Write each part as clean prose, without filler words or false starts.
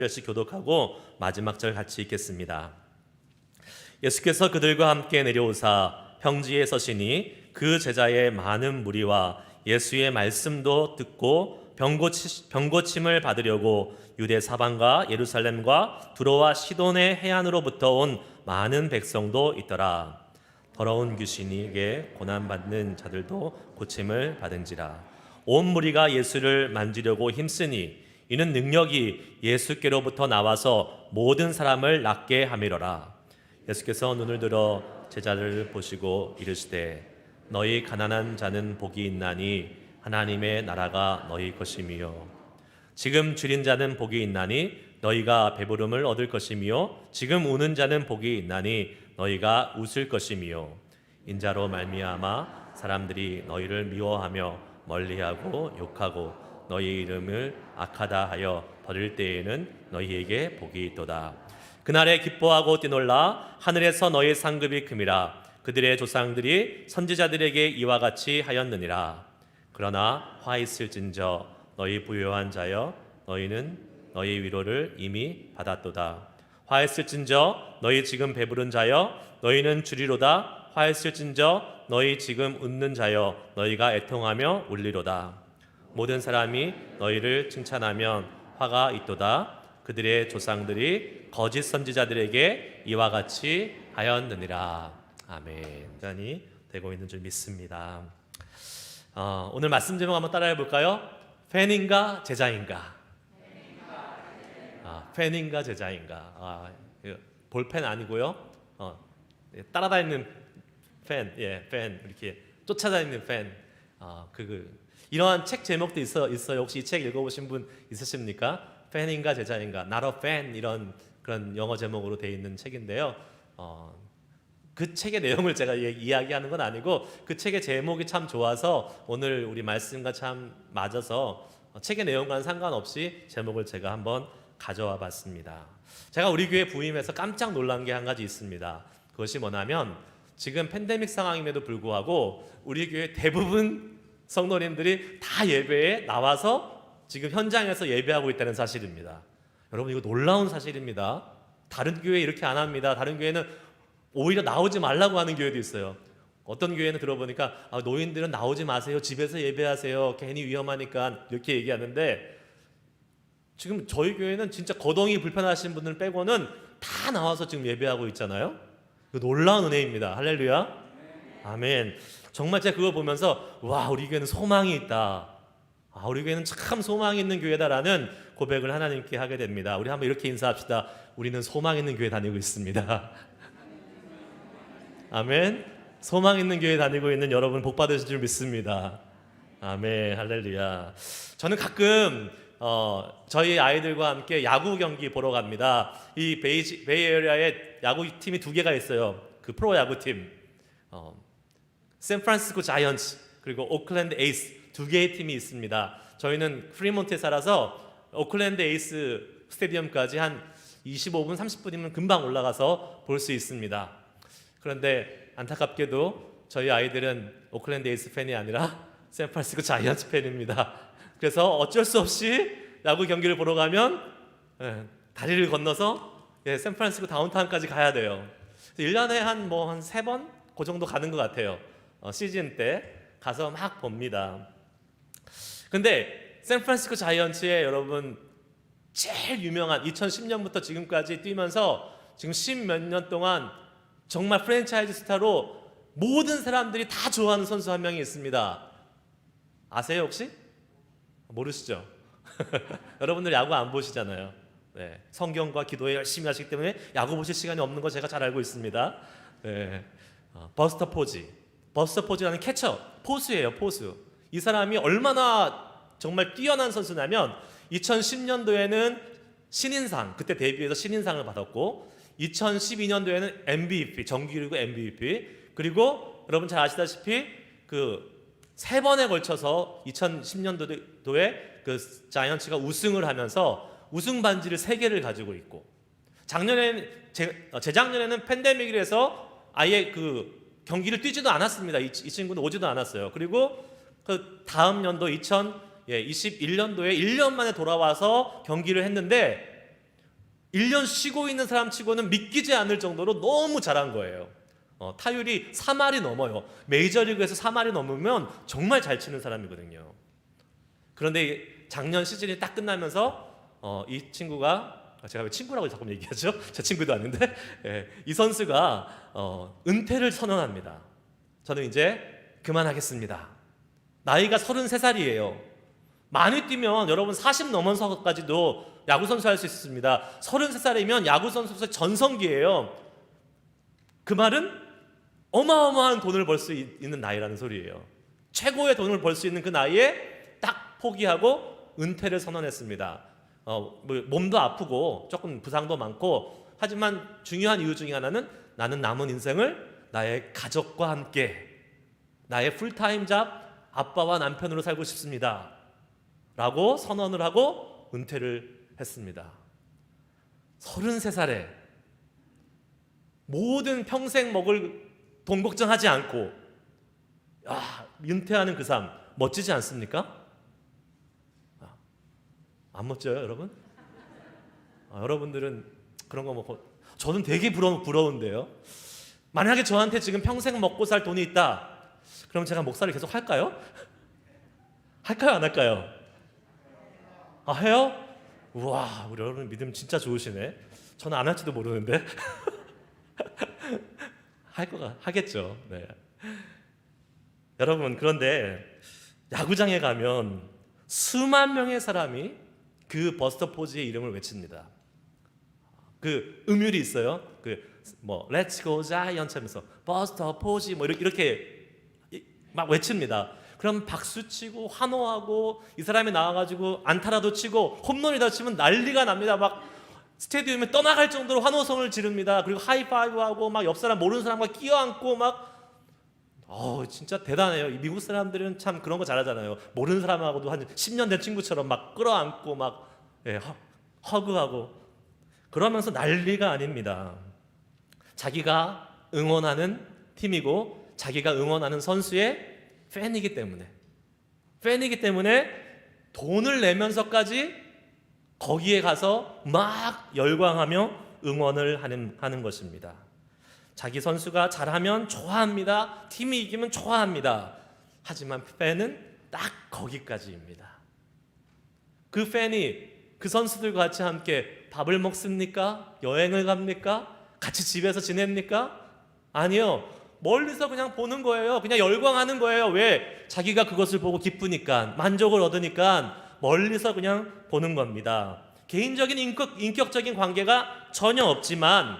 절씩 교독하고 마지막 절 같이 읽겠습니다. 예수께서 그들과 함께 내려오사 평지에 서시니 그 제자의 많은 무리와 예수의 말씀도 듣고 병고침을 받으려고 유대 사방과 예루살렘과 두로와 시돈의 해안으로부터 온 많은 백성도 있더라. 더러운 귀신에게 고난받는 자들도 고침을 받은지라. 온 무리가 예수를 만지려고 힘쓰니 이는 능력이 예수께로부터 나와서 모든 사람을 낫게 함이로라. 예수께서 눈을 들어 제자들을 보시고 이르시되 너희 가난한 자는 복이 있나니 하나님의 나라가 너희 것이미요. 지금 줄인 자는 복이 있나니 너희가 배부름을 얻을 것이미요. 지금 우는 자는 복이 있나니 너희가 웃을 것이미요. 인자로 말미암아 사람들이 너희를 미워하며 멀리하고 욕하고 너희 이름을 악하다 하여 버릴 때에는 너희에게 복이 있도다. 그날에 기뻐하고 뛰놀라 하늘에서 너희 상급이 큼이라. 그들의 조상들이 선지자들에게 이와 같이 하였느니라. 그러나 화 있을진저 너희 부요한 자여 너희는 너희 위로를 이미 받았도다. 화 있을진저 너희 지금 배부른 자여 너희는 주리로다. 화 있을진저 너희 지금 웃는 자여 너희가 애통하며 울리로다. 모든 사람이 너희를 칭찬하면 화가 있도다. 그들의 조상들이 거짓 선지자들에게 이와 같이 하였느니라. 아멘. 시간이 되고 있는 줄 믿습니다. 오늘 말씀 제목 한번 따라해 볼까요? 팬인가 제자인가? 팬인가 제자인가? 볼펜 아니고요. 따라다니는 팬, 팬 이렇게 쫓아다니는 팬. 이러한 책 제목도 있어요. 혹시 이 책 읽어보신 분 있으십니까? 팬인가 제자인가? Not a fan 이런 그런 영어 제목으로 되어 있는 책인데요. 그 책의 내용을 제가 이야기하는 건 아니고 그 책의 제목이 참 좋아서 오늘 우리 말씀과 참 맞아서 책의 내용과는 상관없이 제목을 제가 한번 가져와 봤습니다. 제가 우리 교회 부임해서 깜짝 놀란 게 한 가지 있습니다. 그것이 뭐냐면 지금 팬데믹 상황임에도 불구하고 우리 교회 대부분 성도님들이 다 예배에 나와서 지금 현장에서 예배하고 있다는 사실입니다. 여러분 이거 놀라운 사실입니다. 다른 교회 이렇게 안 합니다. 다른 교회는 오히려 나오지 말라고 하는 교회도 있어요. 어떤 교회는 들어보니까 노인들은 나오지 마세요. 집에서 예배하세요. 괜히 위험하니까 이렇게 얘기하는데 지금 저희 교회는 진짜 거동이 불편하신 분들 빼고는 다 나와서 지금 예배하고 있잖아요. 이거 놀라운 은혜입니다. 할렐루야. 아멘. 정말 제가 그걸 보면서 와 우리 교회는 소망이 있다. 우리 교회는 참 소망이 있는 교회다라는 고백을 하나님께 하게 됩니다. 우리 한번 이렇게 인사합시다. 우리는 소망 있는 교회 다니고 있습니다. 아멘. 소망 있는 교회 다니고 있는 여러분 복 받으실 줄 믿습니다. 아멘. 할렐루야. 저는 가끔 저희 아이들과 함께 야구 경기 보러 갑니다. 이 베이에리아에 야구팀이 두 개가 있어요. 그 프로 야구팀 샌프란시스코 자이언츠 그리고 오클랜드 에이스 두 개의 팀이 있습니다. 저희는 프리몬트에 살아서 오클랜드 에이스 스테디움까지 한 25분 30분이면 금방 올라가서 볼 수 있습니다. 그런데 안타깝게도 저희 아이들은 오클랜드 에이스 팬이 아니라 샌프란시스코 자이언츠 팬입니다. 그래서 어쩔 수 없이 야구 경기를 보러 가면 다리를 건너서 샌프란시스코 다운타운까지 가야 돼요. 1년에 한 3번 그 정도 가는 것 같아요. 시즌 때 가서 막 봅니다. 근데 샌프란시스코 자이언츠의 여러분 제일 유명한 2010년부터 지금까지 뛰면서 지금 10몇 년 동안 정말 프랜차이즈 스타로 모든 사람들이 다 좋아하는 선수 한 명이 있습니다. 아세요 혹시? 모르시죠? 여러분들 야구 안 보시잖아요. 네, 성경과 기도에 열심히 하시기 때문에 야구 보실 시간이 없는 거 제가 잘 알고 있습니다. 네, 버스터 포지라는 캐쳐, 포수예요, 포수. 이 사람이 얼마나 정말 뛰어난 선수냐면 2010년도에는 신인상, 그때 데뷔해서 신인상을 받았고 2012년도에는 MVP, 정규리그 MVP 그리고 여러분 잘 아시다시피 그 3번에 걸쳐서 2010년도에 그 자이언츠가 우승을 하면서 우승 반지를 3개를 가지고 있고 재작년에는 팬데믹을 해서 아예 그 경기를 뛰지도 않았습니다. 이 친구는 오지도 않았어요. 그리고 그 다음 연도 2021년도에 1년 만에 돌아와서 경기를 했는데 1년 쉬고 있는 사람 치고는 믿기지 않을 정도로 너무 잘한 거예요. 타율이 3할이 넘어요. 메이저리그에서 3할이 넘으면 정말 잘 치는 사람이거든요. 그런데 작년 시즌이 딱 끝나면서 이 친구가, 제가 왜 친구라고 자꾸 얘기하죠? 제 친구도 아닌데 이 선수가 은퇴를 선언합니다. 저는 이제 그만하겠습니다. 나이가 33살이에요. 많이 뛰면 여러분 40 넘어서까지도 야구선수 할 수 있습니다. 33살이면 야구선수로서 전성기예요. 그 말은 어마어마한 돈을 벌 수 있는 나이라는 소리예요. 최고의 돈을 벌 수 있는 그 나이에 딱 포기하고 은퇴를 선언했습니다. 몸도 아프고 조금 부상도 많고, 하지만 중요한 이유 중에 하나는 나는 남은 인생을 나의 가족과 함께 나의 풀타임 잡 아빠와 남편으로 살고 싶습니다 라고 선언을 하고 은퇴를 했습니다. 33살에 모든 평생 먹을 돈 걱정하지 않고 은퇴하는 그 삶 멋지지 않습니까? 안 멋져요, 여러분? 여러분들은 그런 거 먹고, 저는 되게 부러운데요. 만약에 저한테 지금 평생 먹고 살 돈이 있다, 그럼 제가 목사를 계속 할까요? 할까요, 안 할까요? 해요? 우와, 우리 여러분 믿음 진짜 좋으시네. 저는 안 할지도 모르는데 하겠죠. 네. 여러분, 그런데 야구장에 가면 수만 명의 사람이 그 버스터 포지의 이름을 외칩니다. 그 음율이 있어요. Let's go Giants 하면서 버스터 포지 이렇게 막 외칩니다. 그럼 박수 치고 환호하고, 이 사람이 나와가지고 안타라도 치고 홈런이다 치면 난리가 납니다. 막 스테디움에 떠나갈 정도로 환호성을 지릅니다. 그리고 하이파이브하고 막 옆 사람 모르는 사람과 끼어안고 진짜 대단해요. 미국 사람들은 참 그런 거 잘하잖아요. 모르는 사람하고도 한 10년 된 친구처럼 막 끌어안고 허그하고 그러면서 난리가 아닙니다. 자기가 응원하는 팀이고 자기가 응원하는 선수의 팬이기 때문에 돈을 내면서까지 거기에 가서 막 열광하며 응원을 하는 것입니다. 자기 선수가 잘하면 좋아합니다. 팀이 이기면 좋아합니다. 하지만 팬은 딱 거기까지입니다. 그 팬이 그 선수들과 같이 함께 밥을 먹습니까? 여행을 갑니까? 같이 집에서 지냅니까? 아니요. 멀리서 그냥 보는 거예요. 그냥 열광하는 거예요. 왜? 자기가 그것을 보고 기쁘니까, 만족을 얻으니까 멀리서 그냥 보는 겁니다. 개인적인 인격적인 관계가 전혀 없지만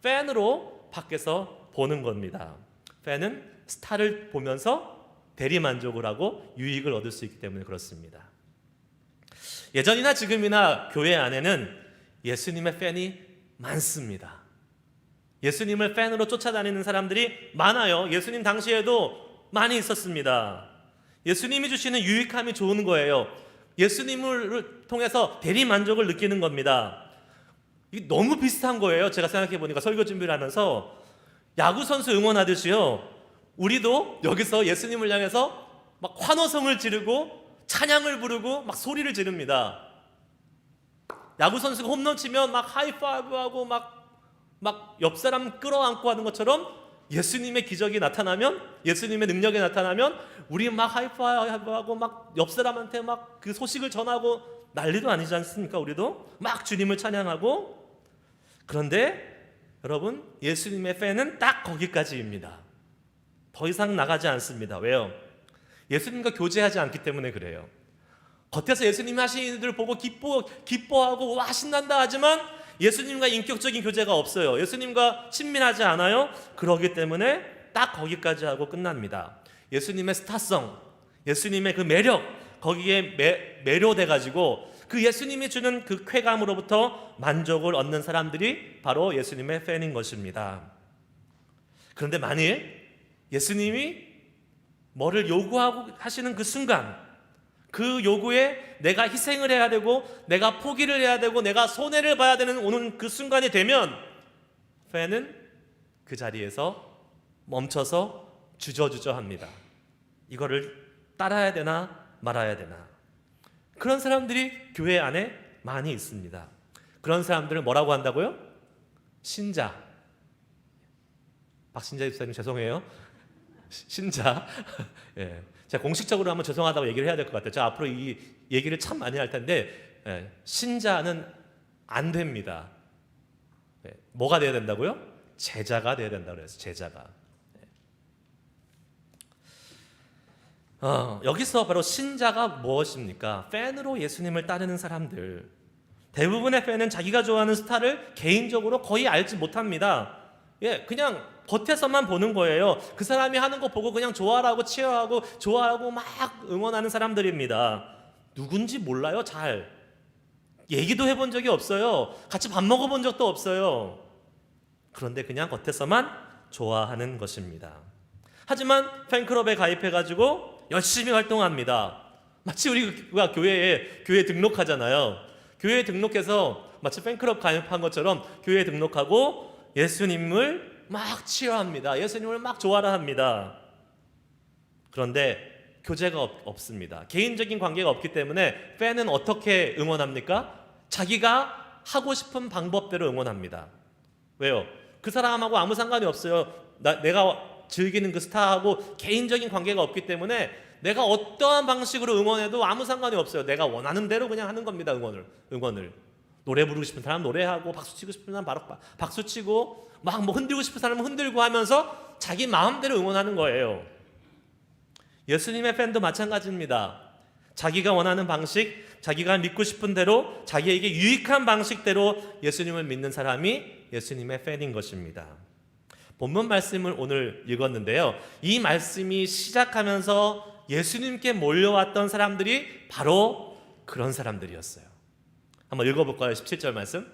팬으로 밖에서 보는 겁니다. 팬은 스타를 보면서 대리만족을 하고 유익을 얻을 수 있기 때문에 그렇습니다. 예전이나 지금이나 교회 안에는 예수님의 팬이 많습니다. 예수님을 팬으로 쫓아다니는 사람들이 많아요. 예수님 당시에도 많이 있었습니다. 예수님이 주시는 유익함이 좋은 거예요. 예수님을 통해서 대리만족을 느끼는 겁니다. 이게 너무 비슷한 거예요. 제가 생각해 보니까 설교 준비를 하면서 야구 선수 응원하듯이요, 우리도 여기서 예수님을 향해서 막 환호성을 지르고 찬양을 부르고 막 소리를 지릅니다. 야구 선수가 홈런 치면 막 하이파이브하고 막 옆 사람 끌어안고 하는 것처럼 예수님의 기적이 나타나면, 예수님의 능력이 나타나면 우리 막 하이파이브하고 막 옆 사람한테 막 그 소식을 전하고 난리도 아니지 않습니까? 우리도 막 주님을 찬양하고. 그런데 여러분, 예수님의 팬은 딱 거기까지입니다. 더 이상 나가지 않습니다. 왜요? 예수님과 교제하지 않기 때문에 그래요. 겉에서 예수님이 하시는 일들을 보고 기뻐하고 와 신난다 하지만 예수님과 인격적인 교제가 없어요. 예수님과 친밀하지 않아요. 그러기 때문에 딱 거기까지 하고 끝납니다. 예수님의 스타성, 예수님의 그 매력, 거기에 매료돼가지고 그 예수님이 주는 그 쾌감으로부터 만족을 얻는 사람들이 바로 예수님의 팬인 것입니다. 그런데 만일 예수님이 뭐를 요구하고 하시는 그 순간, 그 요구에 내가 희생을 해야 되고 내가 포기를 해야 되고 내가 손해를 봐야 되는 오는 그 순간이 되면 팬은 그 자리에서 멈춰서 주저주저합니다. 이거를 따라야 되나 말아야 되나. 그런 사람들이 교회 안에 많이 있습니다. 그런 사람들을 뭐라고 한다고요? 신자. 박신자 집사님 죄송해요. 신자. 예. 제가 공식적으로 한번 죄송하다고 얘기를 해야 될 것 같아요. 제가 앞으로 이 얘기를 참 많이 할 텐데, 신자는 안 됩니다. 뭐가 돼야 된다고요? 제자가 돼야 된다고 그랬어요. 제자가. 여기서 바로 신자가 무엇입니까? 팬으로 예수님을 따르는 사람들. 대부분의 팬은 자기가 좋아하는 스타를 개인적으로 거의 알지 못합니다. 그냥 겉에서만 보는 거예요. 그 사람이 하는 거 보고 그냥 좋아하고 치여하고 좋아하고 막 응원하는 사람들입니다. 누군지 몰라요, 잘. 얘기도 해본 적이 없어요. 같이 밥 먹어본 적도 없어요. 그런데 그냥 겉에서만 좋아하는 것입니다. 하지만 팬클럽에 가입해가지고 열심히 활동합니다. 마치 우리가 교회에 등록하잖아요. 교회에 등록해서 마치 팬클럽 가입한 것처럼 교회에 등록하고 예수님을 막 치유합니다. 예수님을 막 좋아라 합니다. 그런데 교제가 없습니다. 개인적인 관계가 없기 때문에 팬은 어떻게 응원합니까? 자기가 하고 싶은 방법대로 응원합니다. 왜요? 그 사람하고 아무 상관이 없어요. 내가 즐기는 그 스타하고 개인적인 관계가 없기 때문에 내가 어떠한 방식으로 응원해도 아무 상관이 없어요. 내가 원하는 대로 그냥 하는 겁니다. 응원을. 노래 부르고 싶은 사람 노래하고, 박수 치고 싶은 사람 바로 박수 치고, 막 뭐 흔들고 싶은 사람은 흔들고 하면서 자기 마음대로 응원하는 거예요. 예수님의 팬도 마찬가지입니다. 자기가 원하는 방식, 자기가 믿고 싶은 대로, 자기에게 유익한 방식대로 예수님을 믿는 사람이 예수님의 팬인 것입니다. 본문 말씀을 오늘 읽었는데요. 이 말씀이 시작하면서 예수님께 몰려왔던 사람들이 바로 그런 사람들이었어요. 한번 읽어볼까요? 17절 말씀.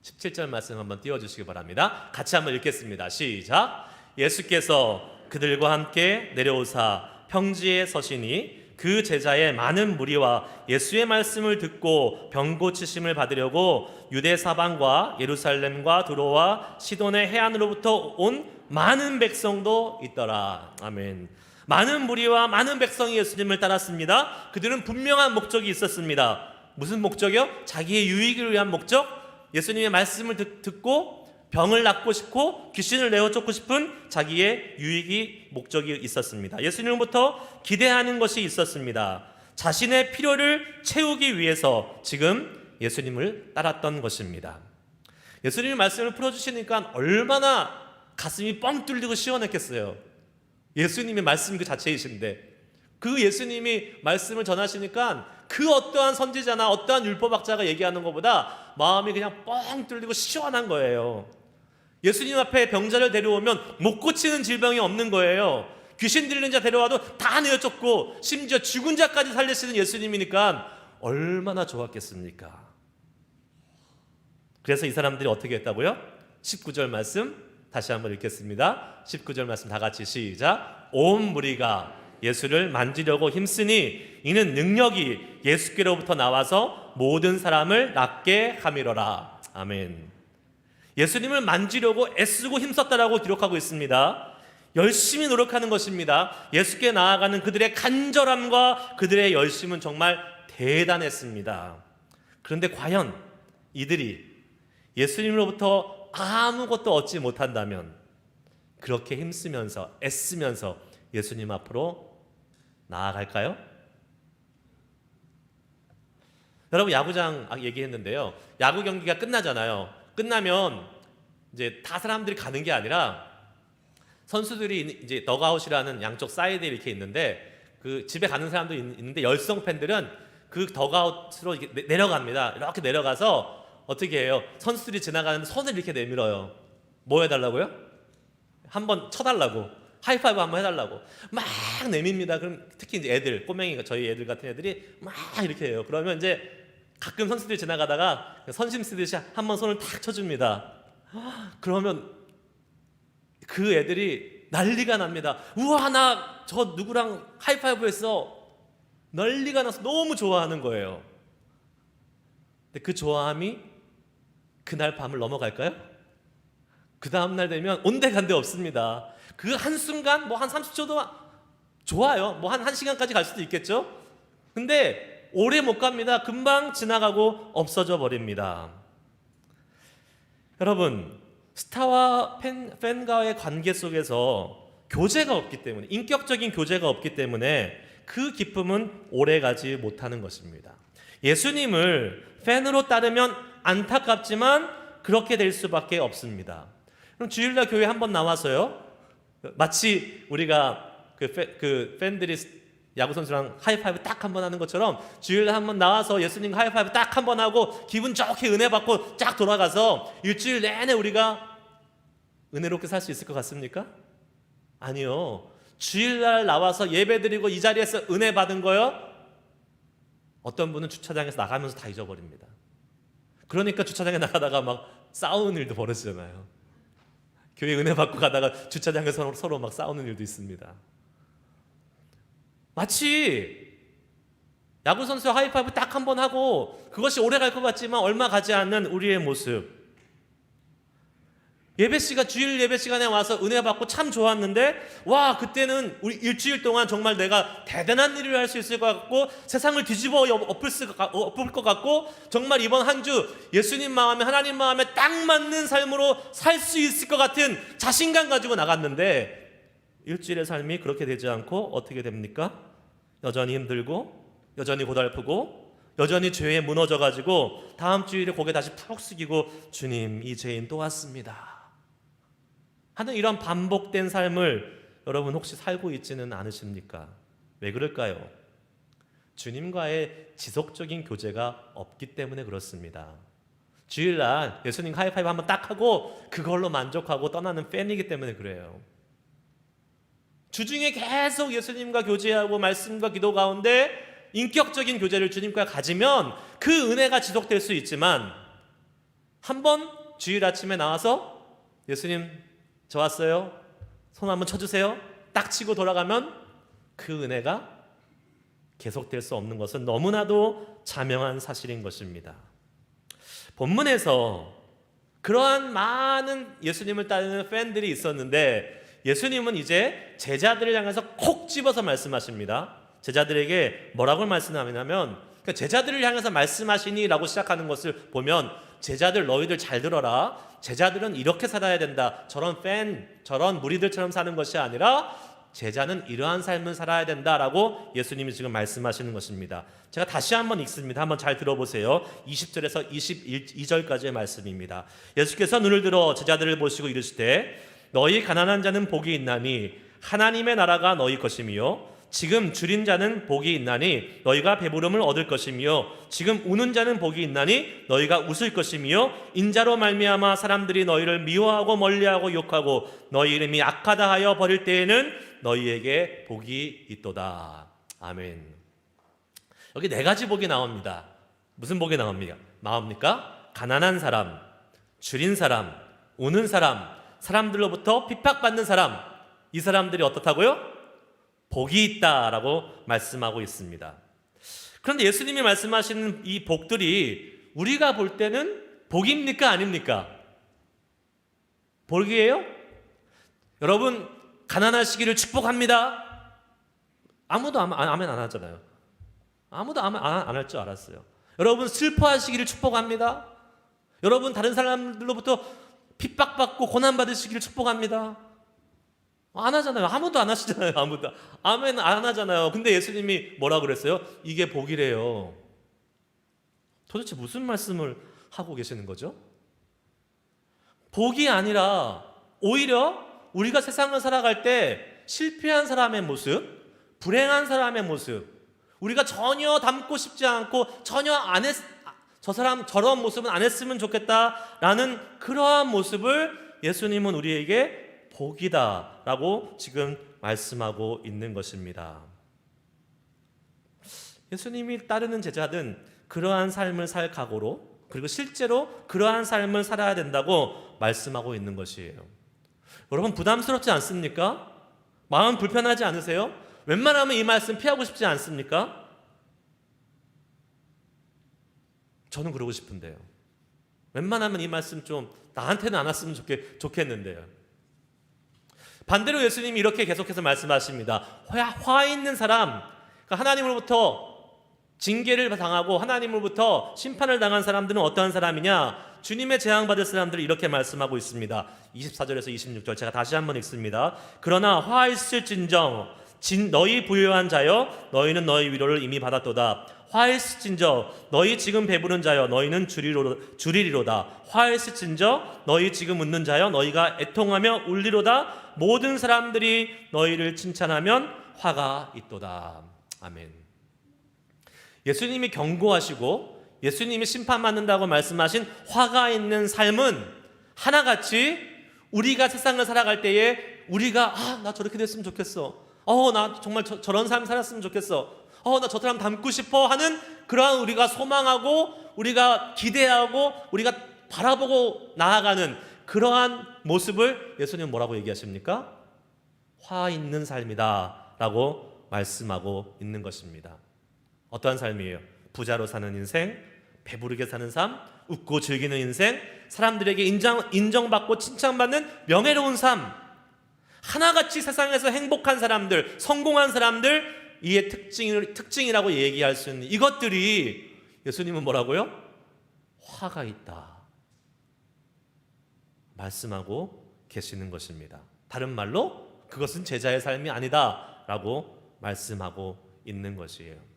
17절 말씀 한번 띄워주시기 바랍니다. 같이 한번 읽겠습니다. 시작. 예수께서 그들과 함께 내려오사 평지에 서시니 그 제자의 많은 무리와 예수의 말씀을 듣고 병 고치심을 받으려고 유대 사방과 예루살렘과 두로와 시돈의 해안으로부터 온 많은 백성도 있더라. 아멘. 많은 무리와 많은 백성이 예수님을 따랐습니다. 그들은 분명한 목적이 있었습니다. 무슨 목적이요? 자기의 유익을 위한 목적? 예수님의 말씀을 듣고 병을 낫고 싶고 귀신을 내어쫓고 싶은 자기의 유익이 목적이 있었습니다. 예수님부터 기대하는 것이 있었습니다. 자신의 필요를 채우기 위해서 지금 예수님을 따랐던 것입니다. 예수님의 말씀을 풀어주시니까 얼마나 가슴이 뻥 뚫리고 시원했겠어요. 예수님의 말씀 그 자체이신데 그 예수님이 말씀을 전하시니까 그 어떠한 선지자나 어떠한 율법학자가 얘기하는 것보다 마음이 그냥 뻥 뚫리고 시원한 거예요. 예수님 앞에 병자를 데려오면 못 고치는 질병이 없는 거예요. 귀신 들리는 자 데려와도 다 내어쫓고 심지어 죽은 자까지 살리시는 예수님이니까 얼마나 좋았겠습니까? 그래서 이 사람들이 어떻게 했다고요? 19절 말씀 다시 한번 읽겠습니다. 19절 말씀 다 같이 시작. 온 무리가 예수를 만지려고 힘쓰니 이는 능력이 예수께로부터 나와서 모든 사람을 낫게 함이로라. 아멘. 예수님을 만지려고 애쓰고 힘썼다라고 기록하고 있습니다. 열심히 노력하는 것입니다. 예수께 나아가는 그들의 간절함과 그들의 열심은 정말 대단했습니다. 그런데 과연 이들이 예수님으로부터 아무것도 얻지 못한다면 그렇게 힘쓰면서 애쓰면서 예수님 앞으로 나아갈까요? 여러분 야구장 얘기했는데요. 야구 경기가 끝나잖아요. 끝나면 이제 다 사람들이 가는 게 아니라 선수들이 이제 덕아웃이라는 양쪽 사이드에 이렇게 있는데 그 집에 가는 사람도 있는데 열성 팬들은 그 덕아웃으로 이렇게 내려갑니다. 이렇게 내려가서 어떻게 해요? 선수들이 지나가는데 손을 이렇게 내밀어요. 뭐 해달라고요? 한번 쳐달라고. 하이파이브 한번 해달라고 막 내밉니다. 그럼 특히 이제 애들, 꼬맹이가 저희 애들 같은 애들이 막 이렇게 해요. 그러면 이제 가끔 선수들이 지나가다가 선심 쓰듯이 한번 손을 탁 쳐줍니다. 그러면 그 애들이 난리가 납니다. 우와, 나 저 누구랑 하이파이브 했어. 난리가 나서 너무 좋아하는 거예요. 근데 그 좋아함이 그날 밤을 넘어갈까요? 그 다음날 되면 온데간데 없습니다. 그 한순간 뭐 한 30초도 좋아요. 뭐 한 1시간까지 갈 수도 있겠죠. 근데 오래 못 갑니다. 금방 지나가고 없어져 버립니다. 여러분, 스타와 팬과의 관계 속에서 교제가 없기 때문에, 인격적인 교제가 없기 때문에 그 기쁨은 오래가지 못하는 것입니다. 예수님을 팬으로 따르면 안타깝지만 그렇게 될 수밖에 없습니다. 그럼 주일날 교회 한번 나와서요, 마치 우리가 그 팬들이 야구 선수랑 하이파이브 딱 한번 하는 것처럼 주일날 한번 나와서 예수님과 하이파이브 딱 한번 하고 기분 좋게 은혜 받고 쫙 돌아가서 일주일 내내 우리가 은혜롭게 살 수 있을 것 같습니까? 아니요. 주일날 나와서 예배드리고 이 자리에서 은혜 받은 거요, 어떤 분은 주차장에서 나가면서 다 잊어버립니다. 그러니까 주차장에 나가다가 막 싸우는 일도 벌어지잖아요. 교회 은혜 받고 가다가 주차장에서 서로 막 싸우는 일도 있습니다. 마치 야구 선수 하이파이브 딱 한 번 하고 그것이 오래 갈 것 같지만 얼마 가지 않는 우리의 모습. 주일 예배 시간에 와서 은혜 받고 참 좋았는데, 와, 그때는 우리 일주일 동안 정말 내가 대단한 일을 할 수 있을 것 같고 세상을 뒤집어 엎을 것 같고 정말 이번 한 주 예수님 마음에, 하나님 마음에 딱 맞는 삶으로 살 수 있을 것 같은 자신감 가지고 나갔는데, 일주일의 삶이 그렇게 되지 않고 어떻게 됩니까? 여전히 힘들고, 여전히 고달프고, 여전히 죄에 무너져가지고 다음 주일에 고개 다시 푹 숙이고 주님, 이 죄인 또 왔습니다 하는 이런 반복된 삶을 여러분 혹시 살고 있지는 않으십니까? 왜 그럴까요? 주님과의 지속적인 교제가 없기 때문에 그렇습니다. 주일날 예수님 하이파이브 한번 딱 하고 그걸로 만족하고 떠나는 팬이기 때문에 그래요. 주중에 계속 예수님과 교제하고 말씀과 기도 가운데 인격적인 교제를 주님과 가지면 그 은혜가 지속될 수 있지만, 한번 주일 아침에 나와서 예수님 저 왔어요, 손 한번 쳐주세요 딱 치고 돌아가면 그 은혜가 계속될 수 없는 것은 너무나도 자명한 사실인 것입니다. 본문에서 그러한 많은 예수님을 따르는 팬들이 있었는데, 예수님은 이제 제자들을 향해서 콕 집어서 말씀하십니다. 제자들에게 뭐라고 말씀하냐면, 제자들을 향해서 말씀하시니 라고 시작하는 것을 보면, 제자들 너희들 잘 들어라, 제자들은 이렇게 살아야 된다, 저런 무리들처럼 사는 것이 아니라 제자는 이러한 삶을 살아야 된다라고 예수님이 지금 말씀하시는 것입니다. 제가 다시 한번 읽습니다. 한번 잘 들어보세요. 20절에서 22절까지의 말씀입니다. 예수께서 눈을 들어 제자들을 보시고 이르시되, 너희 가난한 자는 복이 있나니 하나님의 나라가 너희 것이며, 지금 줄인 자는 복이 있나니 너희가 배부름을 얻을 것이며, 지금 우는 자는 복이 있나니 너희가 웃을 것이며, 인자로 말미암아 사람들이 너희를 미워하고 멀리하고 욕하고 너희 이름이 악하다 하여 버릴 때에는 너희에게 복이 있도다. 아멘. 여기 네 가지 복이 나옵니다. 무슨 복이 나옵니까? 가난한 사람, 줄인 사람, 우는 사람, 사람들로부터 핍박받는 사람, 이 사람들이 어떻다고요? 복이 있다라고 말씀하고 있습니다. 그런데 예수님이 말씀하시는 이 복들이 우리가 볼 때는 복입니까? 아닙니까? 복이에요? 여러분, 가난하시기를 축복합니다. 아무도 아멘 안 하잖아요. 아무도 아멘 안 할 줄 알았어요. 여러분, 슬퍼하시기를 축복합니다. 여러분, 다른 사람들로부터 핍박받고 고난받으시기를 축복합니다. 안 하잖아요. 아무도 안 하시잖아요. 아무도 아멘 안 하잖아요. 근데 예수님이 뭐라 그랬어요? 이게 복이래요. 도대체 무슨 말씀을 하고 계시는 거죠? 복이 아니라 오히려 우리가 세상을 살아갈 때 실패한 사람의 모습, 불행한 사람의 모습, 우리가 전혀 닮고 싶지 않고 전혀 저 사람 저런 모습은 안 했으면 좋겠다라는 그러한 모습을 예수님은 우리에게 복이다라고 지금 말씀하고 있는 것입니다. 예수님이 따르는 제자들은 그러한 삶을 살 각오로, 그리고 실제로 그러한 삶을 살아야 된다고 말씀하고 있는 것이에요. 여러분, 부담스럽지 않습니까? 마음 불편하지 않으세요? 웬만하면 이 말씀 피하고 싶지 않습니까? 저는 그러고 싶은데요. 웬만하면 이 말씀 좀 나한테는 안 왔으면 좋겠는데요. 반대로 예수님이 이렇게 계속해서 말씀하십니다. 화 있는 사람, 그러니까 하나님으로부터 징계를 당하고 하나님으로부터 심판을 당한 사람들은 어떠한 사람이냐? 주님의 재앙받을 사람들을 이렇게 말씀하고 있습니다. 24절에서 26절 제가 다시 한번 읽습니다. 그러나 화 있을진정 너희 부유한 자여 너희는 너희 위로를 이미 받았도다. 화 있을진저 너희 지금 배부른 자여 너희는 주리리로다. 화 있을진저 너희 지금 웃는 자여 너희가 애통하며 울리로다. 모든 사람들이 너희를 칭찬하면 화가 있도다. 아멘. 예수님이 경고하시고 예수님이 심판받는다고 말씀하신 화가 있는 삶은 하나같이 우리가 세상을 살아갈 때에 우리가 나 저렇게 됐으면 좋겠어. 나 정말 저런 삶 살았으면 좋겠어. 나 저 사람 닮고 싶어 하는 그러한 우리가 소망하고 우리가 기대하고 우리가 바라보고 나아가는 그러한 모습을 예수님은 뭐라고 얘기하십니까? 화 있는 삶이다 라고 말씀하고 있는 것입니다. 어떠한 삶이에요? 부자로 사는 인생, 배부르게 사는 삶, 웃고 즐기는 인생, 사람들에게 인정받고 칭찬받는 명예로운 삶, 하나같이 세상에서 행복한 사람들, 성공한 사람들, 이의 특징이라고 얘기할 수 있는 이것들이 예수님은 뭐라고요? 화가 있다 말씀하고 계시는 것입니다. 다른 말로 그것은 제자의 삶이 아니다 라고 말씀하고 있는 것이에요.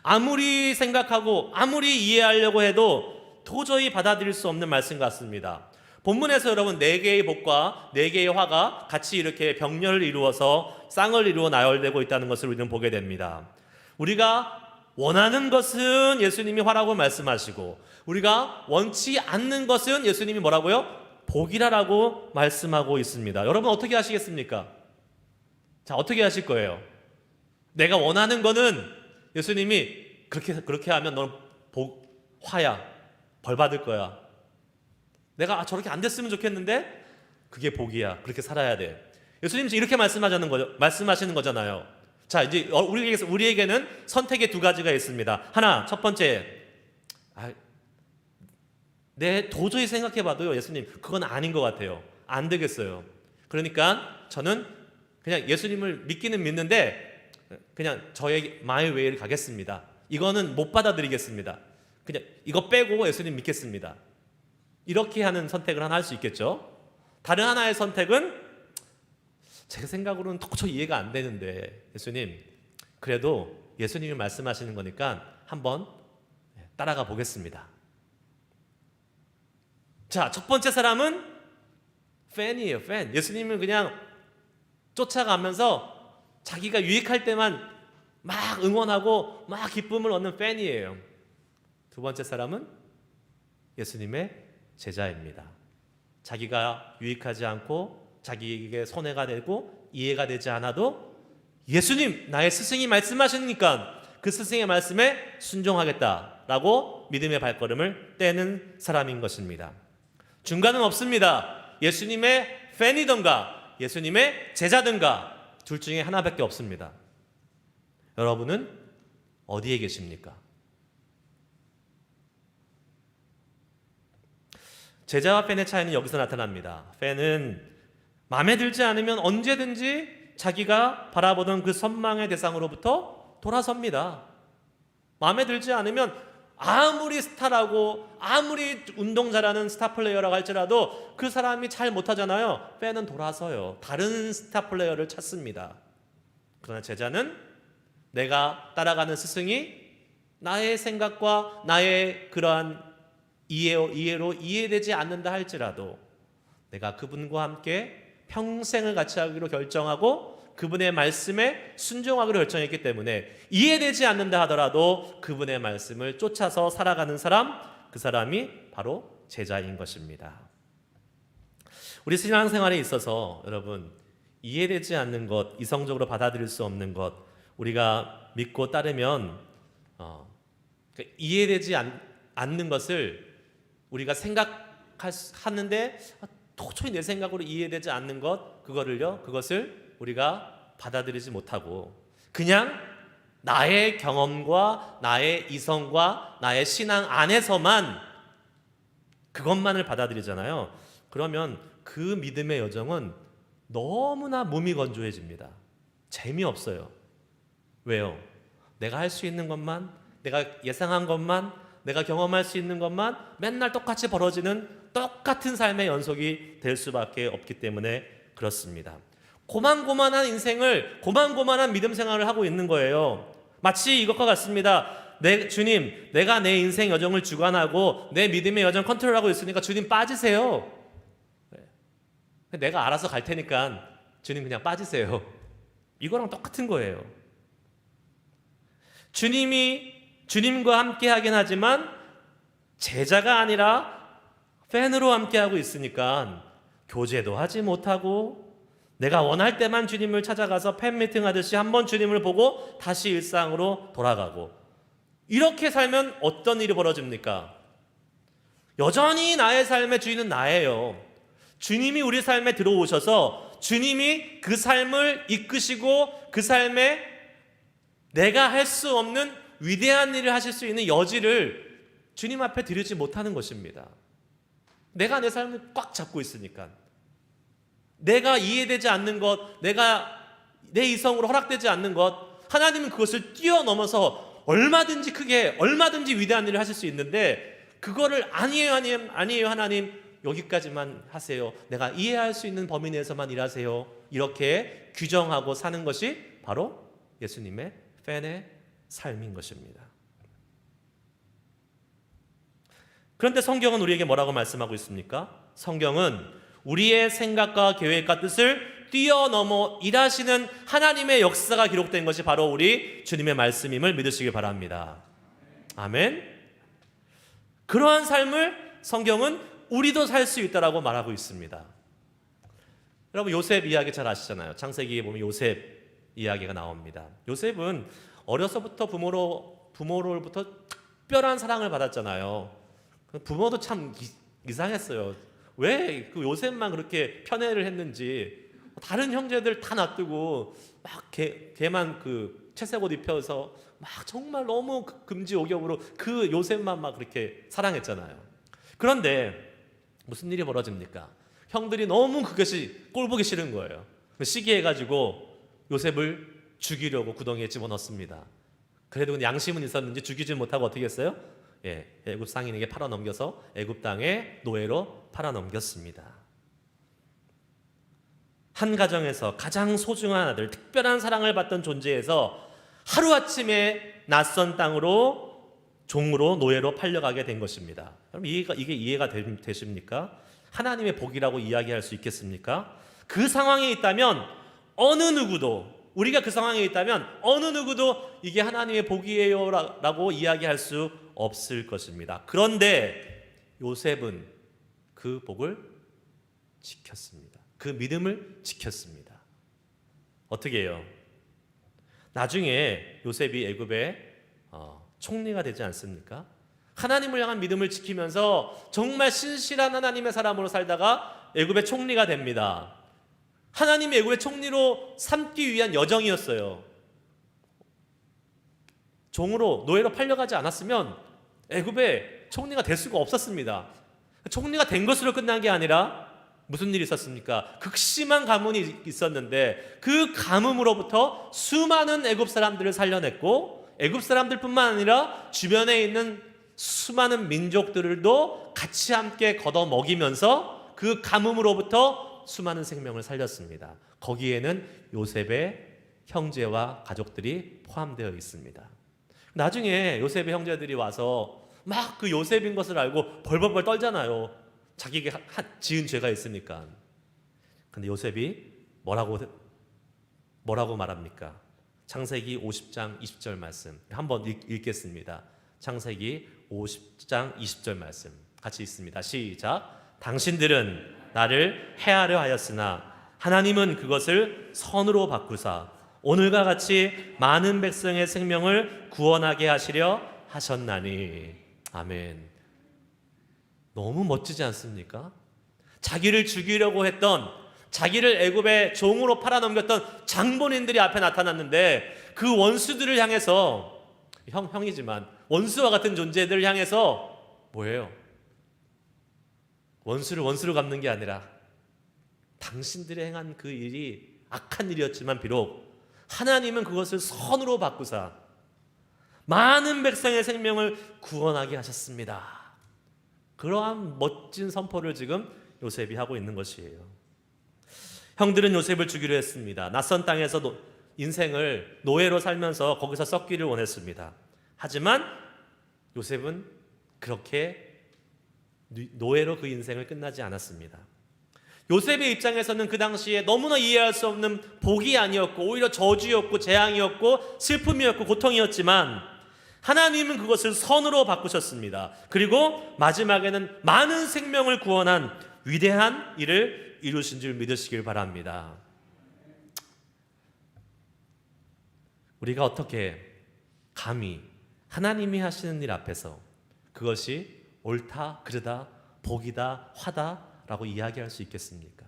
아무리 생각하고 아무리 이해하려고 해도 도저히 받아들일 수 없는 말씀 같습니다. 본문에서 여러분 4개의 복과 4개의 화가 같이 이렇게 병렬을 이루어서 쌍을 이루어 나열되고 있다는 것을 우리는 보게 됩니다. 우리가 원하는 것은 예수님이 화라고 말씀하시고 우리가 원치 않는 것은 예수님이 뭐라고요? 복이라고 말씀하고 있습니다. 여러분 어떻게 하시겠습니까? 자, 어떻게 하실 거예요? 내가 원하는 거는 예수님이 그렇게 하면 넌 화야, 벌 받을 거야. 내가 저렇게 안 됐으면 좋겠는데 그게 복이야. 그렇게 살아야 돼. 예수님이 이렇게 말씀하시는 거잖아요. 자, 이제 우리에게는 선택의 2가지가 있습니다. 하나, 첫 번째, 도저히 생각해봐도요, 예수님 그건 아닌 것 같아요. 안 되겠어요. 그러니까 저는 그냥 예수님을 믿기는 믿는데 그냥 저의 my way를 가겠습니다. 이거는 못 받아들이겠습니다. 그냥 이거 빼고 예수님 믿겠습니다. 이렇게 하는 선택을 하나 할 수 있겠죠. 다른 하나의 선택은 제 생각으로는 도저히 이해가 안 되는데 예수님 그래도 예수님이 말씀하시는 거니까 한번 따라가 보겠습니다. 자, 첫 번째 사람은 팬이에요. 팬. 예수님을 그냥 쫓아가면서 자기가 유익할 때만 막 응원하고 막 기쁨을 얻는 팬이에요. 2번째 사람은 예수님의 제자입니다. 자기가 유익하지 않고 자기에게 손해가 되고 이해가 되지 않아도 예수님 나의 스승이 말씀하시니까 그 스승의 말씀에 순종하겠다라고 믿음의 발걸음을 떼는 사람인 것입니다. 중간은 없습니다. 예수님의 팬이든가 예수님의 제자든가 둘 중에 하나밖에 없습니다. 여러분은 어디에 계십니까? 제자와 팬의 차이는 여기서 나타납니다. 팬은 마음에 들지 않으면 언제든지 자기가 바라보던 그 선망의 대상으로부터 돌아섭니다. 마음에 들지 않으면 아무리 스타라고 아무리 운동 잘하는 스타 플레이어라고 할지라도 그 사람이 잘 못하잖아요. 팬은 돌아서요. 다른 스타 플레이어를 찾습니다. 그러나 제자는 내가 따라가는 스승이 나의 생각과 나의 그러한 이해로 이해되지 않는다 할지라도 내가 그분과 함께 평생을 같이 하기로 결정하고 그분의 말씀에 순종하기로 결정했기 때문에 이해되지 않는다 하더라도 그분의 말씀을 쫓아서 살아가는 사람, 그 사람이 바로 제자인 것입니다. 우리 신앙생활에 있어서 여러분 이해되지 않는 것, 이성적으로 받아들일 수 없는 것 우리가 믿고 따르면 이해되지 않는 것을 우리가 생각하는데 도저히 내 생각으로 이해되지 않는 그것을 우리가 받아들이지 못하고 그냥 나의 경험과 나의 이성과 나의 신앙 안에서만 그것만을 받아들이잖아요. 그러면 그 믿음의 여정은 너무나 무미건조해집니다. 재미없어요. 왜요? 내가 할 수 있는 것만 내가 예상한 것만, 내가 경험할 수 있는 것만 맨날 똑같이 벌어지는 똑같은 삶의 연속이 될 수밖에 없기 때문에 그렇습니다. 고만고만한 인생을, 고만고만한 믿음 생활을 하고 있는 거예요. 마치 이것과 같습니다. 주님, 내가 내 인생 여정을 주관하고 내 믿음의 여정 컨트롤하고 있으니까 주님 빠지세요. 내가 알아서 갈 테니까 주님 그냥 빠지세요. 이거랑 똑같은 거예요. 주님과 함께 하긴 하지만 제자가 아니라 팬으로 함께 하고 있으니까 교제도 하지 못하고, 내가 원할 때만 주님을 찾아가서 팬미팅 하듯이 한번 주님을 보고 다시 일상으로 돌아가고, 이렇게 살면 어떤 일이 벌어집니까? 여전히 나의 삶의 주인은 나예요. 주님이 우리 삶에 들어오셔서 주님이 그 삶을 이끄시고 그 삶에 내가 할 수 없는 위대한 일을 하실 수 있는 여지를 주님 앞에 드리지 못하는 것입니다. 내가 내 삶을 꽉 잡고 있으니까, 내가 이해되지 않는 것, 내가 내 이성으로 허락되지 않는 것, 하나님은 그것을 뛰어넘어서 얼마든지 크게, 얼마든지 위대한 일을 하실 수 있는데, 그거를 아니에요 하나님, 여기까지만 하세요, 내가 이해할 수 있는 범위 내에서만 일하세요, 이렇게 규정하고 사는 것이 바로 예수님의 팬의 삶인 것입니다. 그런데 성경은 우리에게 뭐라고 말씀하고 있습니까? 성경은 우리의 생각과 계획과 뜻을 뛰어넘어 일하시는 하나님의 역사가 기록된 것이 바로 우리 주님의 말씀임을 믿으시기 바랍니다. 아멘. 그러한 삶을 성경은 우리도 살 수 있다라고 말하고 있습니다. 여러분, 요셉 이야기 잘 아시잖아요. 창세기에 보면 요셉 이야기가 나옵니다. 요셉은 어려서부터 부모로부터 특별한 사랑을 받았잖아요. 부모도 참 이상했어요. 왜 그 요셉만 그렇게 편애를 했는지. 다른 형제들 다 놔두고 막 걔만 그 채색 옷 입혀서 막 정말 너무 금지옥역으로 그 요셉만 막 그렇게 사랑했잖아요. 그런데 무슨 일이 벌어집니까? 형들이 너무 그것이 꼴보기 싫은 거예요. 시기해가지고 요셉을 죽이려고 구덩이에 집어넣습니다. 그래도 양심은 있었는지 죽이지 못하고 어떻게 했어요? 애굽 상인에게 팔아넘겨서 애굽 땅의 노예로 팔아넘겼습니다. 한 가정에서 가장 소중한 아들, 특별한 사랑을 받던 존재에서 하루아침에 낯선 땅으로 종으로 노예로 팔려가게 된 것입니다. 그럼 이게 이해가 되십니까? 하나님의 복이라고 이야기할 수 있겠습니까? 그 상황에 있다면 어느 누구도, 우리가 그 상황에 있다면 어느 누구도 이게 하나님의 복이에요 라고 이야기할 수 없을 것입니다. 그런데 요셉은 그 복을 지켰습니다. 그 믿음을 지켰습니다. 어떻게 해요? 나중에 요셉이 애굽의 총리가 되지 않습니까? 하나님을 향한 믿음을 지키면서 정말 신실한 하나님의 사람으로 살다가 애굽의 총리가 됩니다. 하나님이 애굽의 총리로 삼기 위한 여정이었어요. 종으로, 노예로 팔려가지 않았으면 애굽의 총리가 될 수가 없었습니다. 총리가 된 것으로 끝난 게 아니라 무슨 일이 있었습니까? 극심한 가뭄이 있었는데 그 가뭄으로부터 수많은 애굽 사람들을 살려냈고, 애굽 사람들뿐만 아니라 주변에 있는 수많은 민족들도 같이 함께 걷어 먹이면서 그 가뭄으로부터 수많은 생명을 살렸습니다. 거기에는 요셉의 형제와 가족들이 포함되어 있습니다. 나중에 요셉의 형제들이 와서 막 그 요셉인 것을 알고 벌벌벌 떨잖아요. 자기가 지은 죄가 있으니까. 근데 요셉이 뭐라고 말합니까? 창세기 50장 20절 말씀 한번 읽겠습니다. 창세기 50장 20절 말씀 같이 읽습니다. 시작. 당신들은 나를 해하려 하였으나 하나님은 그것을 선으로 바꾸사 오늘과 같이 많은 백성의 생명을 구원하게 하시려 하셨나니. 아멘. 너무 멋지지 않습니까? 자기를 죽이려고 했던, 자기를 애굽의 종으로 팔아넘겼던 장본인들이 앞에 나타났는데 그 원수들을 향해서, 형이지만 원수와 같은 존재들을 향해서 뭐예요? 원수를 원수로 갚는 게 아니라 당신들이 행한 그 일이 악한 일이었지만 비록 하나님은 그것을 선으로 바꾸사 많은 백성의 생명을 구원하게 하셨습니다. 그러한 멋진 선포를 지금 요셉이 하고 있는 것이에요. 형들은 요셉을 주기로 했습니다. 낯선 땅에서 인생을 노예로 살면서 거기서 썩기를 원했습니다. 하지만 요셉은 그렇게 노예로 그 인생을 끝나지 않았습니다. 요셉의 입장에서는 그 당시에 너무나 이해할 수 없는 복이 아니었고 오히려 저주였고 재앙이었고 슬픔이었고 고통이었지만 하나님은 그것을 선으로 바꾸셨습니다. 그리고 마지막에는 많은 생명을 구원한 위대한 일을 이루신 줄 믿으시길 바랍니다. 우리가 어떻게 감히 하나님이 하시는 일 앞에서 그것이 옳다, 그르다, 복이다, 화다라고 이야기할 수 있겠습니까?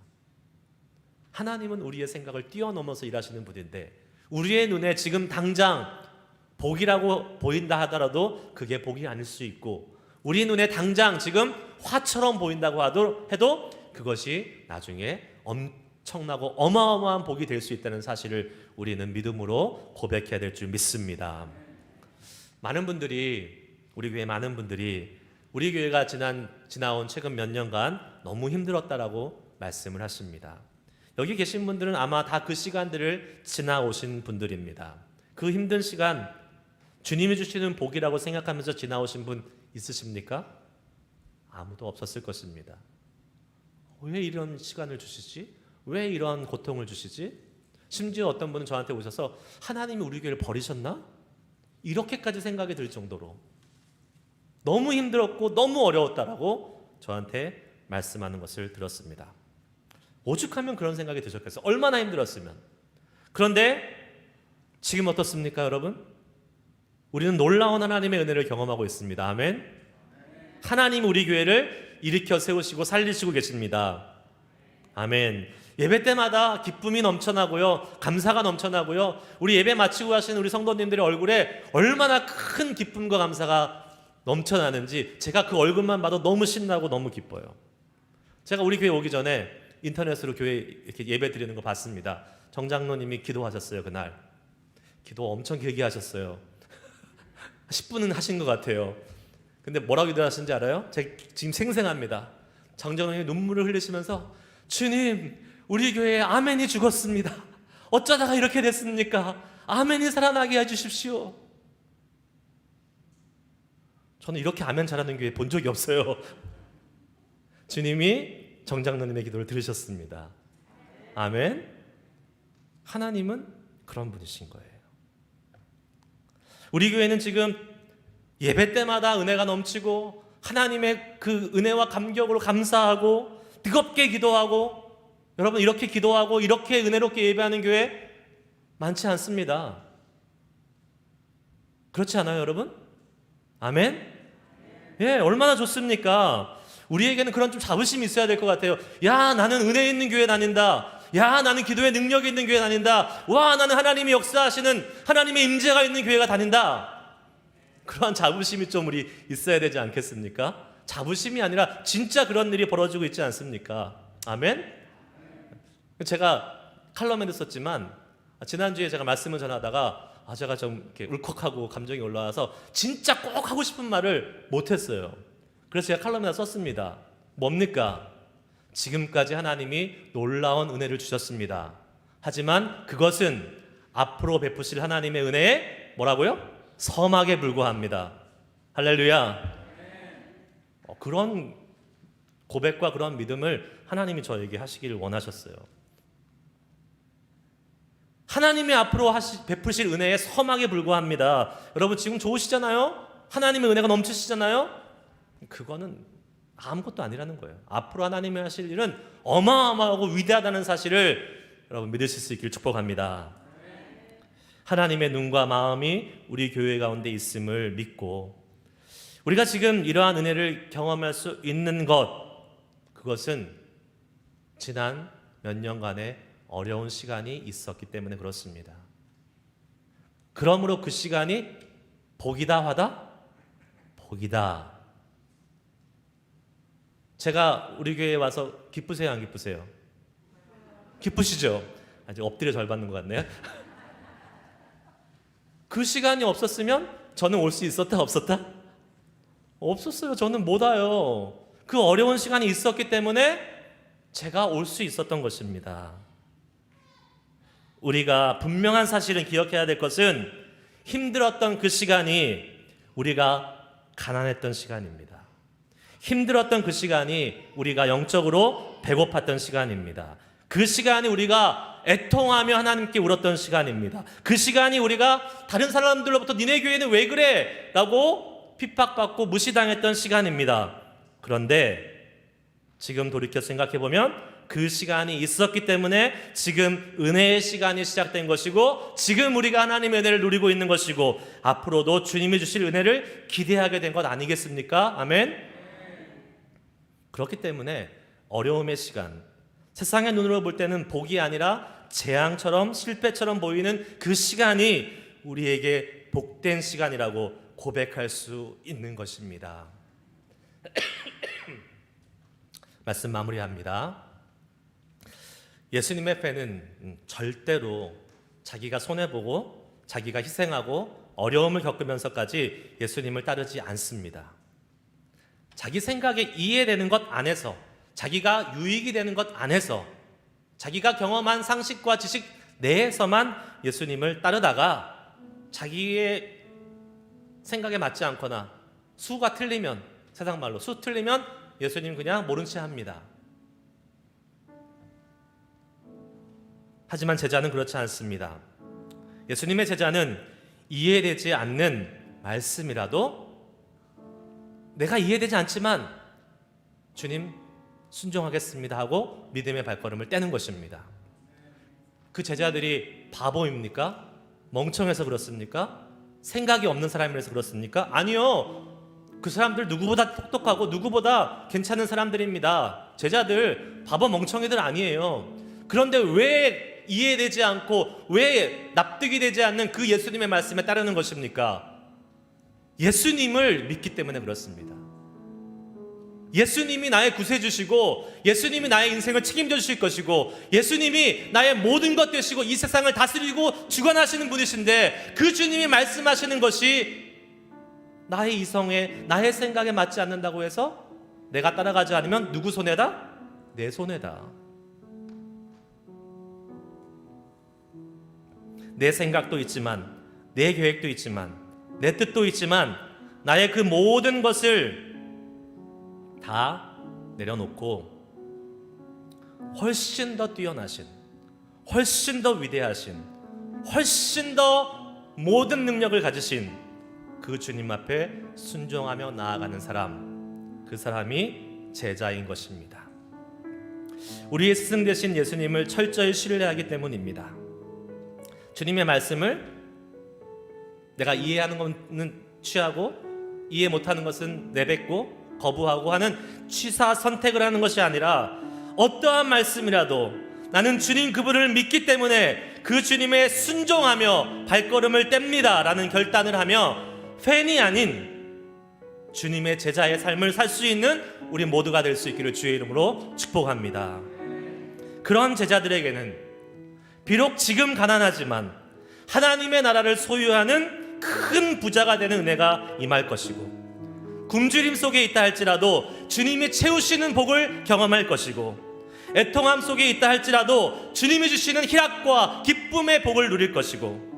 하나님은 우리의 생각을 뛰어넘어서 일하시는 분인데 우리의 눈에 지금 당장 복이라고 보인다 하더라도 그게 복이 아닐 수 있고 우리 눈에 당장 지금 화처럼 보인다고 해도 그것이 나중에 엄청나고 어마어마한 복이 될 수 있다는 사실을 우리는 믿음으로 고백해야 될 줄 믿습니다. 많은 분들이 우리 교회 많은 분들이 우리 교회가 지나온 최근 몇 년간 너무 힘들었다라고 말씀을 하십니다. 여기 계신 분들은 아마 다 그 시간들을 지나오신 분들입니다. 그 힘든 시간 주님이 주시는 복이라고 생각하면서 지나오신 분 있으십니까? 아무도 없었을 것입니다. 왜 이런 시간을 주시지? 왜 이런 고통을 주시지? 심지어 어떤 분은 저한테 오셔서 하나님이 우리 교회를 버리셨나? 이렇게까지 생각이 들 정도로 너무 힘들었고 너무 어려웠다라고 저한테 말씀하는 것을 들었습니다. 오죽하면 그런 생각이 드셨겠어요. 얼마나 힘들었으면. 그런데 지금 어떻습니까, 여러분? 우리는 놀라운 하나님의 은혜를 경험하고 있습니다. 아멘. 하나님 우리 교회를 일으켜 세우시고 살리시고 계십니다. 아멘. 예배 때마다 기쁨이 넘쳐나고요, 감사가 넘쳐나고요, 우리 예배 마치고 가시는 우리 성도님들의 얼굴에 얼마나 큰 기쁨과 감사가 넘쳐나는지 제가 그 얼굴만 봐도 너무 신나고 너무 기뻐요. 제가 우리 교회 오기 전에 인터넷으로 교회 이렇게 예배 드리는 거 봤습니다. 정 장로님이 기도하셨어요. 그날 기도 엄청 길게 하셨어요. 10분은 하신 것 같아요. 근데 뭐라고 기도하신지 알아요? 제가 지금 생생합니다. 정 장로님이 눈물을 흘리시면서 주님, 우리 교회에 아멘이 죽었습니다. 어쩌다가 이렇게 됐습니까? 아멘이 살아나게 해주십시오. 저는 이렇게 아멘 잘하는 교회 본 적이 없어요. 주님이 정장로님의 기도를 들으셨습니다. 아멘. 하나님은 그런 분이신 거예요. 우리 교회는 지금 예배 때마다 은혜가 넘치고 하나님의 그 은혜와 감격으로 감사하고 뜨겁게 기도하고, 여러분 이렇게 기도하고 이렇게 은혜롭게 예배하는 교회 많지 않습니다. 그렇지 않아요, 여러분? 아멘? 예, 얼마나 좋습니까? 우리에게는 그런 좀 자부심이 있어야 될 것 같아요. 야, 나는 은혜 있는 교회 다닌다. 야, 나는 기도에 능력이 있는 교회 다닌다. 와, 나는 하나님이 역사하시는 하나님의 임재가 있는 교회가 다닌다. 그러한 자부심이 좀 우리 있어야 되지 않겠습니까? 자부심이 아니라 진짜 그런 일이 벌어지고 있지 않습니까? 아멘? 제가 칼럼에도 썼지만 지난주에 제가 말씀을 전하다가 제가 좀 이렇게 울컥하고 감정이 올라와서 진짜 꼭 하고 싶은 말을 못했어요. 그래서 제가 칼럼에다 썼습니다. 뭡니까? 지금까지 하나님이 놀라운 은혜를 주셨습니다. 하지만 그것은 앞으로 베푸실 하나님의 은혜에 뭐라고요? 서막에 불과합니다. 할렐루야. 그런 고백과 그런 믿음을 하나님이 저에게 하시기를 원하셨어요. 하나님이 앞으로 베푸실 은혜에 서막에 불과합니다. 여러분 지금 좋으시잖아요? 하나님의 은혜가 넘치시잖아요? 그거는 아무것도 아니라는 거예요. 앞으로 하나님이 하실 일은 어마어마하고 위대하다는 사실을 여러분 믿으실 수 있기를 축복합니다. 하나님의 눈과 마음이 우리 교회 가운데 있음을 믿고 우리가 지금 이러한 은혜를 경험할 수 있는 그것은 지난 몇 년간의 어려운 시간이 있었기 때문에 그렇습니다. 그러므로 그 시간이 복이다 화다? 복이다. 제가 우리 교회에 와서 기쁘세요, 안 기쁘세요? 기쁘시죠? 아직 엎드려 절 받는 것 같네요. 그 시간이 없었으면 저는 올 수 있었다 없었다? 없었어요. 저는 못 와요. 그 어려운 시간이 있었기 때문에 제가 올 수 있었던 것입니다. 우리가 분명한 사실은 기억해야 될 것은 힘들었던 그 시간이 우리가 가난했던 시간입니다. 힘들었던 그 시간이 우리가 영적으로 배고팠던 시간입니다. 그 시간이 우리가 애통하며 하나님께 울었던 시간입니다. 그 시간이 우리가 다른 사람들로부터 니네 교회는 왜 그래? 라고 핍박받고 무시당했던 시간입니다. 그런데 지금 돌이켜 생각해보면 그 시간이 있었기 때문에 지금 은혜의 시간이 시작된 것이고, 지금 우리가 하나님의 은혜를 누리고 있는 것이고, 앞으로도 주님이 주실 은혜를 기대하게 된 것 아니겠습니까? 아멘. 그렇기 때문에 어려움의 시간, 세상의 눈으로 볼 때는 복이 아니라 재앙처럼 실패처럼 보이는 그 시간이 우리에게 복된 시간이라고 고백할 수 있는 것입니다. 말씀 마무리합니다. 예수님의 패는 절대로 자기가 손해보고 자기가 희생하고 어려움을 겪으면서까지 예수님을 따르지 않습니다. 자기 생각에 이해되는 것 안에서, 자기가 유익이 되는 것 안에서, 자기가 경험한 상식과 지식 내에서만 예수님을 따르다가 자기의 생각에 맞지 않거나 수가 틀리면, 세상 말로 수 틀리면 예수님 그냥 모른 채 합니다. 하지만 제자는 그렇지 않습니다. 예수님의 제자는 이해되지 않는 말씀이라도 내가 이해되지 않지만 주님 순종하겠습니다 하고 믿음의 발걸음을 떼는 것입니다. 그 제자들이 바보입니까? 멍청해서 그렇습니까? 생각이 없는 사람이라서 그렇습니까? 아니요. 그 사람들 누구보다 똑똑하고 누구보다 괜찮은 사람들입니다. 제자들 바보 멍청이들 아니에요. 그런데 왜 이해되지 않고 왜 납득이 되지 않는 그 예수님의 말씀에 따르는 것입니까? 예수님을 믿기 때문에 그렇습니다. 예수님이 나의 구세주시고 예수님이 나의 인생을 책임져 주실 것이고 예수님이 나의 모든 것 되시고 이 세상을 다스리고 주관하시는 분이신데, 그 주님이 말씀하시는 것이 나의 이성에, 나의 생각에 맞지 않는다고 해서 내가 따라가지 않으면 누구 손해다? 내 손해다. 내 생각도 있지만, 내 계획도 있지만, 내 뜻도 있지만, 나의 그 모든 것을 다 내려놓고 훨씬 더 뛰어나신, 훨씬 더 위대하신, 훨씬 더 모든 능력을 가지신 그 주님 앞에 순종하며 나아가는 사람, 그 사람이 제자인 것입니다. 우리의 스승 되신 예수님을 철저히 신뢰하기 때문입니다. 주님의 말씀을 내가 이해하는 것은 취하고 이해 못하는 것은 내뱉고 거부하고 하는 취사 선택을 하는 것이 아니라, 어떠한 말씀이라도 나는 주님 그분을 믿기 때문에 그 주님의 순종하며 발걸음을 뗍니다 라는 결단을 하며 팬이 아닌 주님의 제자의 삶을 살 수 있는 우리 모두가 될 수 있기를 주의 이름으로 축복합니다. 그런 제자들에게는 비록 지금 가난하지만 하나님의 나라를 소유하는 큰 부자가 되는 은혜가 임할 것이고, 굶주림 속에 있다 할지라도 주님이 채우시는 복을 경험할 것이고, 애통함 속에 있다 할지라도 주님이 주시는 희락과 기쁨의 복을 누릴 것이고,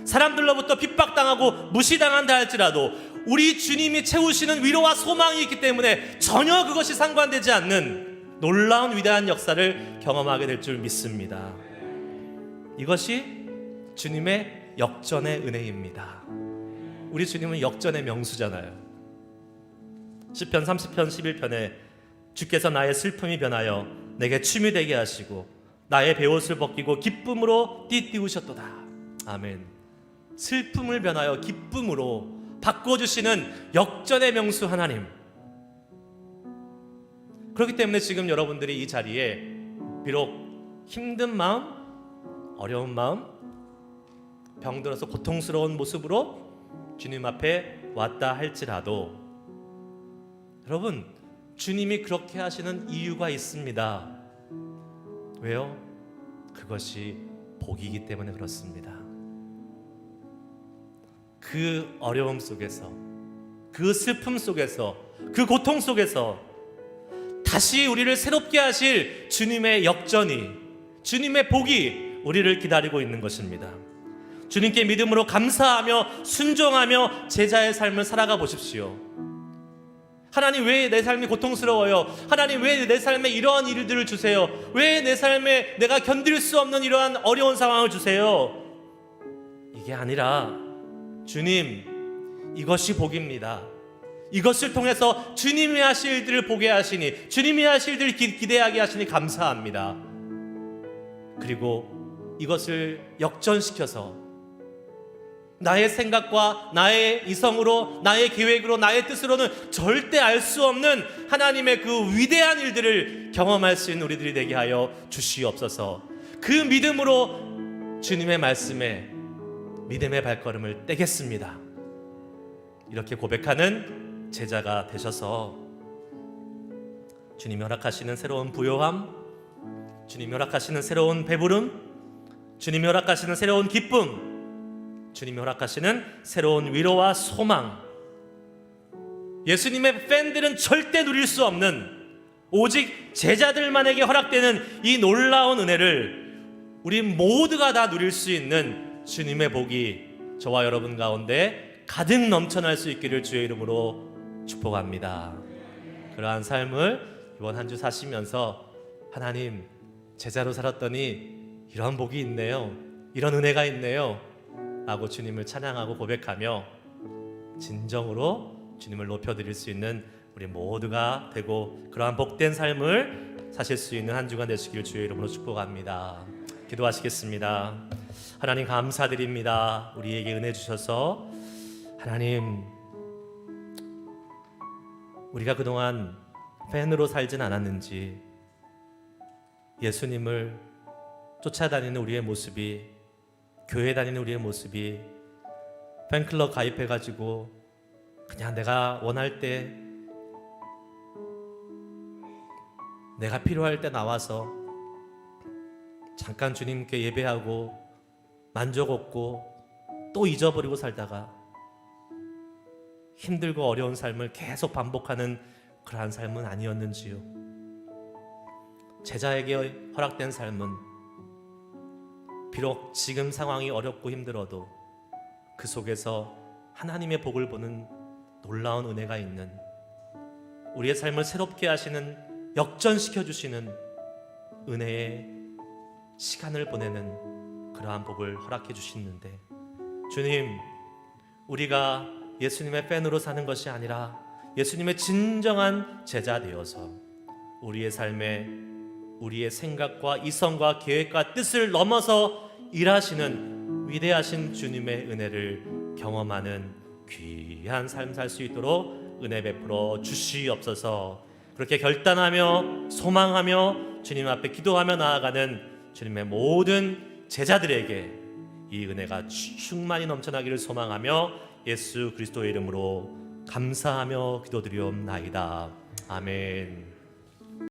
사람들로부터 핍박당하고 무시당한다 할지라도 우리 주님이 채우시는 위로와 소망이 있기 때문에 전혀 그것이 상관되지 않는 놀라운 위대한 역사를 경험하게 될 줄 믿습니다. 이것이 주님의 역전의 은혜입니다. 우리 주님은 역전의 명수잖아요. 시편 30편 11편에 주께서 나의 슬픔이 변하여 내게 춤이 되게 하시고 나의 베옷을 벗기고 기쁨으로 띠띠우셨도다. 아멘. 슬픔을 변하여 기쁨으로 바꿔주시는 역전의 명수 하나님. 그렇기 때문에 지금 여러분들이 이 자리에 비록 힘든 마음, 어려운 마음, 병들어서 고통스러운 모습으로 주님 앞에 왔다 할지라도, 여러분, 주님이 그렇게 하시는 이유가 있습니다. 왜요? 그것이 복이기 때문에 그렇습니다. 그 어려움 속에서, 그 슬픔 속에서, 그 고통 속에서 다시 우리를 새롭게 하실 주님의 역전이, 주님의 복이 우리를 기다리고 있는 것입니다. 주님께 믿음으로 감사하며 순종하며 제자의 삶을 살아가 보십시오. 하나님, 왜 내 삶이 고통스러워요? 하나님, 왜 내 삶에 이러한 일들을 주세요? 왜 내 삶에 내가 견딜 수 없는 이러한 어려운 상황을 주세요? 이게 아니라, 주님, 이것이 복입니다. 이것을 통해서 주님이 하실 일들을 보게 하시니, 주님이 하실 일들을 기대하게 하시니 감사합니다. 그리고 이것을 역전시켜서 나의 생각과 나의 이성으로, 나의 계획으로, 나의 뜻으로는 절대 알 수 없는 하나님의 그 위대한 일들을 경험할 수 있는 우리들이 되게 하여 주시옵소서. 그 믿음으로 주님의 말씀에 믿음의 발걸음을 떼겠습니다. 이렇게 고백하는 제자가 되셔서 주님이 허락하시는 새로운 부요함, 주님이 허락하시는 새로운 배부름, 주님이 허락하시는 새로운 기쁨, 주님이 허락하시는 새로운 위로와 소망, 예수님의 팬들은 절대 누릴 수 없는 오직 제자들만에게 허락되는 이 놀라운 은혜를 우리 모두가 다 누릴 수 있는 주님의 복이 저와 여러분 가운데 가득 넘쳐날 수 있기를 주의 이름으로 축복합니다. 그러한 삶을 이번 한 주 사시면서 하나님, 제자로 살았더니 이런 복이 있네요, 이런 은혜가 있네요 라고 주님을 찬양하고 고백하며 진정으로 주님을 높여드릴 수 있는 우리 모두가 되고 그러한 복된 삶을 사실 수 있는 한 주간 되시길 주의 이름으로 축복합니다. 기도하시겠습니다. 하나님, 감사드립니다. 우리에게 은혜 주셔서 하나님, 우리가 그동안 팬으로 살진 않았는지 예수님을 쫓아다니는 우리의 모습이, 교회 다니는 우리의 모습이 팬클럽 가입해가지고 그냥 내가 원할 때, 내가 필요할 때 나와서 잠깐 주님께 예배하고 만족 얻고 또 잊어버리고 살다가 힘들고 어려운 삶을 계속 반복하는 그러한 삶은 아니었는지요? 제자에게 허락된 삶은 비록 지금 상황이 어렵고 힘들어도 그 속에서 하나님의 복을 보는 놀라운 은혜가 있는, 우리의 삶을 새롭게 하시는, 역전시켜 주시는 은혜의 시간을 보내는 그러한 복을 허락해 주시는데, 주님, 우리가 예수님의 팬으로 사는 것이 아니라 예수님의 진정한 제자 되어서 우리의 삶에 우리의 생각과 이성과 계획과 뜻을 넘어서 일하시는 위대하신 주님의 은혜를 경험하는 귀한 삶 살 수 있도록 은혜 베풀어 주시옵소서. 그렇게 결단하며 소망하며 주님 앞에 기도하며 나아가는 주님의 모든 제자들에게 이 은혜가 충만히 넘쳐나기를 소망하며 예수 그리스도의 이름으로 감사하며 기도드리옵나이다. 아멘.